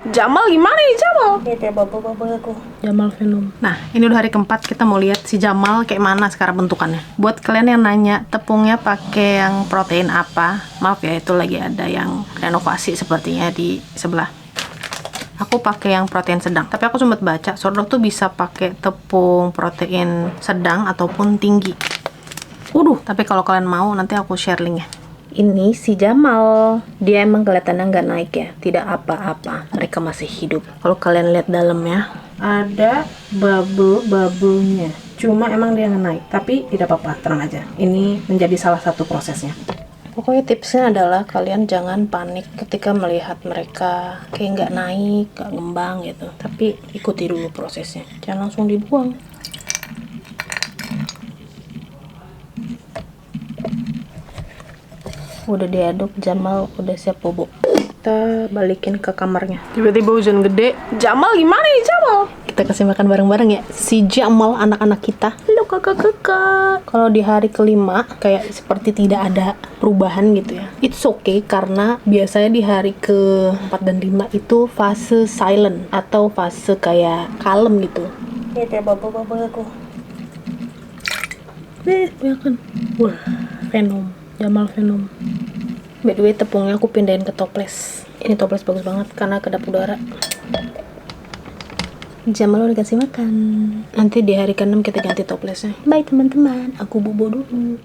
Jamal gimana nih Jamal? Lihat ya bapak-bapak aku. Jamal Venom. Nah, ini udah hari keempat, kita mau lihat si Jamal kayak mana sekarang bentukannya. Buat kalian yang nanya, tepungnya pakai yang protein apa? Maaf ya, itu lagi ada yang renovasi sepertinya di sebelah. Aku pakai yang protein sedang, tapi aku sempat baca sourdough tuh bisa pakai tepung protein sedang ataupun tinggi. Tapi kalau kalian mau nanti aku share linknya. Ini si Jamal, dia emang kelihatannya nggak naik ya, tidak apa-apa, mereka masih hidup. Kalau kalian lihat dalamnya, ada bubble-bubble-nya. Cuma emang dia nggak naik, tapi tidak apa-apa, tenang aja. Ini menjadi salah satu prosesnya. Pokoknya tipsnya adalah kalian jangan panik ketika melihat mereka kayak nggak naik, nggak ngembang gitu. Tapi ikuti dulu prosesnya, jangan langsung dibuang. Udah diaduk, Jamal udah siap bobo. Kita balikin ke kamarnya. Tiba-tiba hujan gede. Jamal gimana nih Jamal? Kita kasih makan bareng-bareng ya. Si Jamal, anak-anak kita. Halo kakak-kakak. Kalau di hari kelima kayak seperti tidak ada perubahan gitu ya. It's okay karena biasanya di hari ke-4 dan 5 itu fase silent atau fase kayak kalem gitu. Lihat ya bapak-bapak aku. Kan. Wah, Venom. Jamal Venom. By the way, tepungnya aku pindahin ke toples. Ini toples bagus banget karena kedap udara. Jamal udah kasih makan. Nanti di hari ke-6 kita ganti toplesnya. Bye teman-teman, aku bobo dulu.